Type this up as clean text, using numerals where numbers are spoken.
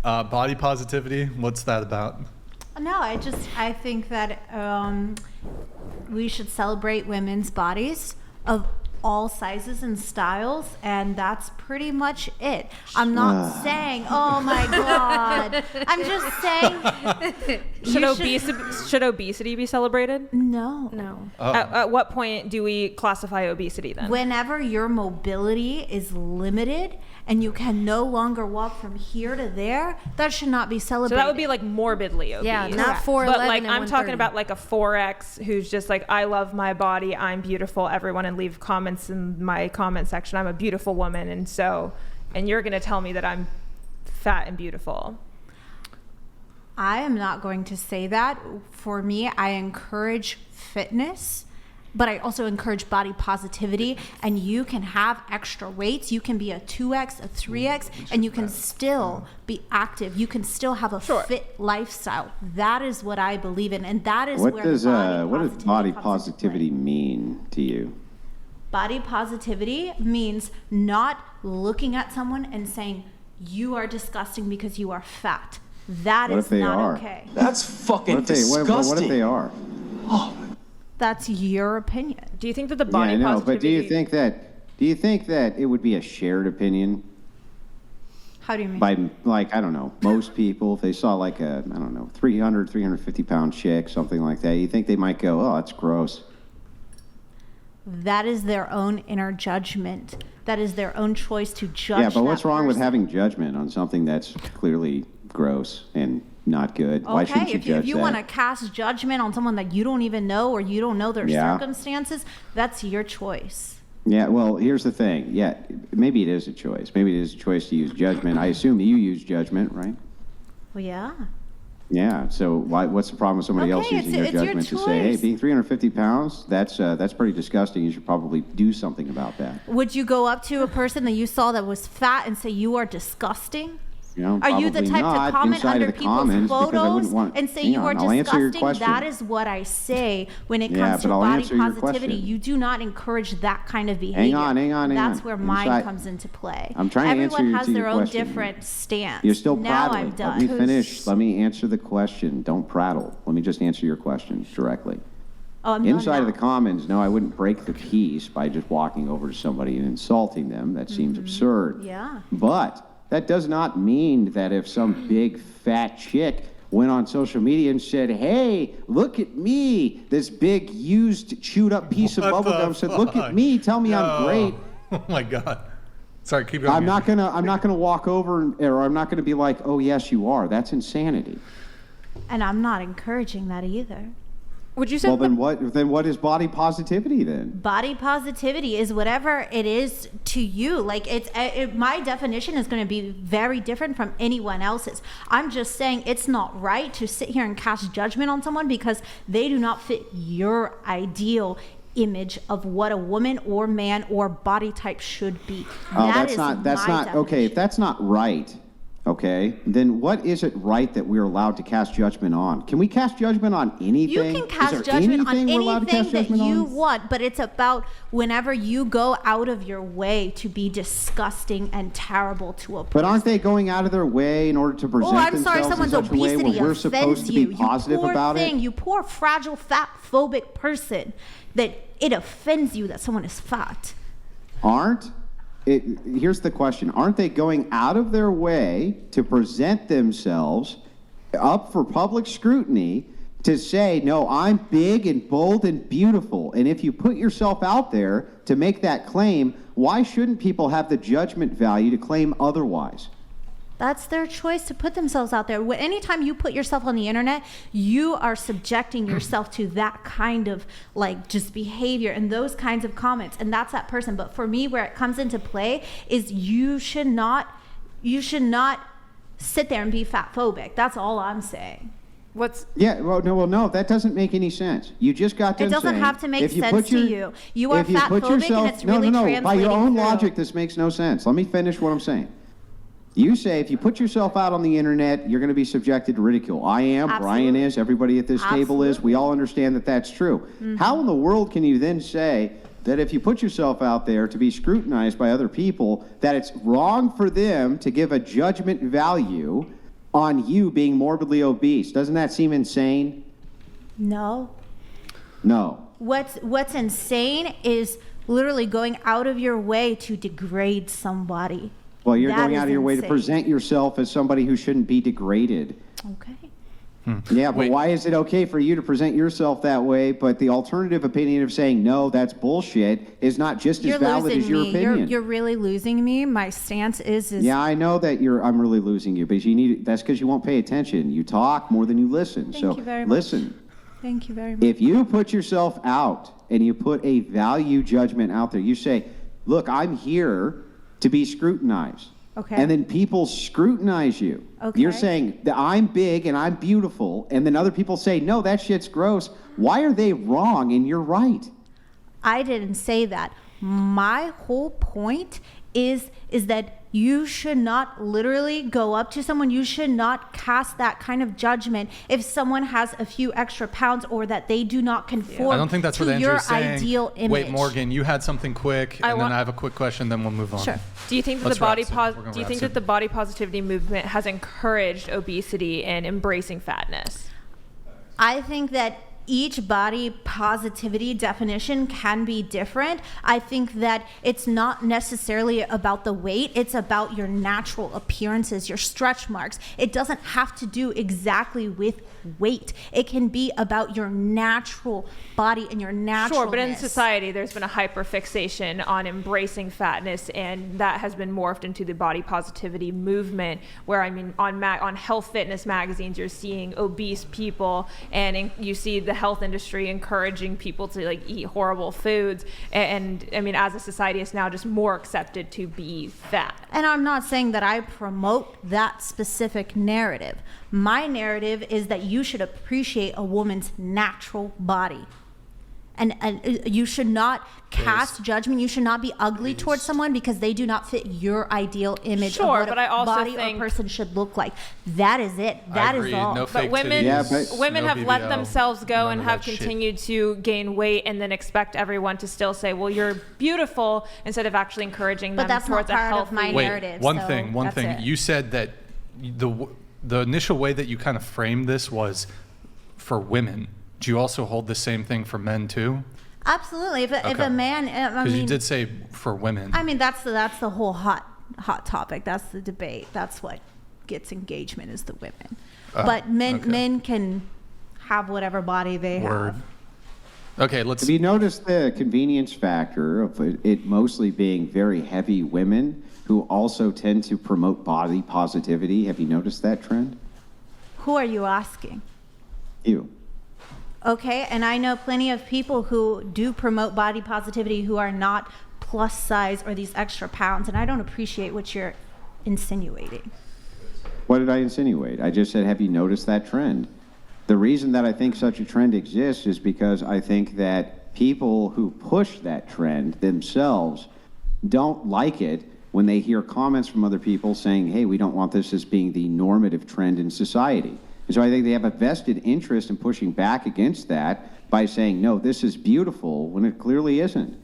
Body positivity, what's that about? No, I think that we should celebrate women's bodies of all sizes and styles, and that's pretty much it. I'm not saying, oh my God. I'm just saying. Should obesity be celebrated? No. Oh. At what point do we classify obesity then? Whenever your mobility is limited and you can no longer walk from here to there, that should not be celebrated. So that would be like morbidly obese. Yeah, not 4'11" But like and I'm talking 130. about like a 4X who's just like, I love my body, I'm beautiful, everyone, and leave comments in my comment section. I'm a beautiful woman, and you're gonna tell me that I'm fat and beautiful. I am not going to say that. For me, I encourage fitness, but I also encourage body positivity. And you can have extra weights. You can be a 2X, a 3X, and you can still be active. You can still have a fit lifestyle. That is what I believe in, and that is What where does body comes into positivity play. mean to you? Body positivity means not looking at someone and saying, you are disgusting because you are fat. That What is if they not are? okay. That's fucking disgusting. What if they are? That's your opinion. Do you think that the Yeah, body I know, positivity? but do you think that it would be a shared opinion How do you mean? by, like, I don't know, most people, if they saw like a, I don't know, 350 pound chick, something like that, you think they might go, oh, that's gross. That is their own inner judgment. That is their own choice to judge. Yeah, but what's that wrong with person. having judgment on something that's clearly gross and not good? Why shouldn't you if judge you that? want to cast judgment on someone that you don't even know or you don't know their Yeah. circumstances, that's your choice. Yeah, well, here's the thing. Yeah, maybe it is a choice. Maybe it is a choice to use judgment. I assume that you use judgment, right? Well, yeah. Yeah, so what's the problem with somebody else Okay, using your it's your judgment to say, hey, choice. being 350 pounds, that's pretty disgusting. You should probably do something about that. Would you go up to a person that you saw that was fat and say you are disgusting? You know, Are you the probably type not to comment inside under of the people's comments because I photos wouldn't want, and say hang you on, are I'll answer your disgusting? question. That is what I say when it Yeah, comes to but I'll body answer your positivity. question. You do not encourage that kind of behavior. Hang on. That's where mine Inside- comes into play. I'm trying to answer Everyone your- has to your their own question. different stance. You're still now prattling. I'm done. Let me finish. Let me answer the question. Don't prattle. Let me just answer your question directly. Oh, I'm done Inside of now. the comments, no, I wouldn't break the peace by just walking over to somebody and insulting them. That seems absurd. Yeah. But that does not mean that if some big fat chick went on social media and said, hey, look at me, this big used chewed up piece of What the bubblegum said, look fuck? at me, tell me I'm No. great. Oh my God. Sorry, keep going. I'm not gonna walk over or I'm not gonna be like, oh yes you are. That's insanity. And I'm not encouraging that either. Would you say Well, then what is body positivity then? Body positivity is whatever it is to you. Like my definition is going to be very different from anyone else's. I'm just saying it's not right to sit here and cast judgment on someone because they do not fit your ideal image of what a woman or man or body type should be. Oh, That that's is not my okay. If definition. that's not right, okay, then what is it right that we're allowed to cast judgment on? Can we cast judgment on anything? You can Is cast there judgment on anything we're allowed to cast anything that judgment you on? want, but it's about whenever you go out of your way to be disgusting and terrible to a person. But aren't they going out of their way in order to present Oh, I'm sorry, themselves in someone's such a way obesity where we're supposed offends to you. be positive you poor about thing, it? You poor, fragile, fat phobic person, that it offends you that someone is fat. Here's the question. Aren't they going out of their way to present themselves up for public scrutiny to say, no, I'm big and bold and beautiful? And if you put yourself out there to make that claim, why shouldn't people have the judgment value to claim otherwise? That's their choice to put themselves out there. Anytime you put yourself on the internet, you are subjecting yourself to that kind of like just behavior and those kinds of comments, and that's that person. But for me, where it comes into play is you should not sit there and be fat phobic. That's all I'm saying. Yeah, no, that doesn't make any sense. You just got done It doesn't saying, have to make if you sense put to your- you. You are if you fat put phobic yourself- and it's really No, by your translating own through. logic, this makes no sense. Let me finish what I'm saying. You say if you put yourself out on the internet, you're going to be subjected to ridicule. I am, Brian Absolutely. is, everybody at this table is. We Absolutely. all understand that that's true. How in the world can you then say that if you put yourself out there to be scrutinized by other people, that it's wrong for them to give a judgment value on you being morbidly obese. Doesn't that seem insane? No. No. What's insane is literally going out of your way to degrade somebody. Well, you're That going is out of your way to insane. present yourself as somebody who shouldn't be degraded. Okay. Yeah, but Wait. why is it okay for you to present yourself that way, but the alternative opinion of saying, no, that's bullshit, is not just You're as valid losing as your me. opinion? You're really losing me. My stance is Yeah, I know that I'm really losing you, but that's because you won't pay attention. You talk more than you listen. Thank So you very much. listen. Thank you very much. If you put yourself out and you put a value judgment out there, you say, look, I'm here to be scrutinized. Okay. And then people scrutinize you. Okay. You're saying that I'm big and I'm beautiful, and then other people say, no, that shit's gross. Why are they wrong and you're right? I didn't say that. My whole point is that you should not literally go up to someone. You should not cast that kind of judgment if someone has a few extra pounds or that they do not conform I don't think that's to what your Andrew's saying. ideal image. Wait, Morgan, you had something quick, and then want- I have a quick question, then we'll move on. Sure. Do you think that Let's the body wrap soon. pos- We're gonna do you wrap think soon. that the body positivity movement has encouraged obesity and embracing fatness? I think that each body positivity definition can be different. I think that it's not necessarily about the weight, it's about your natural appearances, your stretch marks. It doesn't have to do exactly with weight. It can be about your natural body and your naturalness. Sure, but in society, there's been a hyperfixation on embracing fatness, and that has been morphed into the body positivity movement. Where I mean, on health fitness magazines, you're seeing obese people, and you see the health industry encouraging people to like eat horrible foods. And I mean, as a society, it's now just more accepted to be fat. And I'm not saying that I promote that specific narrative. My narrative is that you should appreciate a woman's natural body. And you should not cast judgment. You should not be ugly towards someone because they do not fit your ideal image Sure, of what but I a also body think- or person should look like. That is it. That is agree. all. No But fake women, titties, Yeah, but- women no have let BBL, themselves go none and of have that shit. continued to gain weight, and then expect everyone to still say, "Well, you're beautiful," instead of actually encouraging them But that's not towards a part of healthy. my Wait, narrative, one so thing. that's it. You said that the initial way that you kind of framed this was for women. Do you also hold the same thing for men too? Absolutely. If Okay. a man, I Because you mean, did say for women. I mean that's the whole hot topic. That's the debate. That's what gets engagement is the women. But okay. men can have whatever body they Word. have. Okay, let's. Have you noticed the convenience factor of it mostly being very heavy women who also tend to promote body positivity? Have you noticed that trend? Who are you asking? You. Okay, and I know plenty of people who do promote body positivity who are not plus size or these extra pounds, and I don't appreciate what you're insinuating. What did I insinuate? I just said, have you noticed that trend? The reason that I think such a trend exists is because I think that people who push that trend themselves don't like it when they hear comments from other people saying, hey, we don't want this as being the normative trend in society. And so I think they have a vested interest in pushing back against that by saying, no, this is beautiful, when it clearly isn't.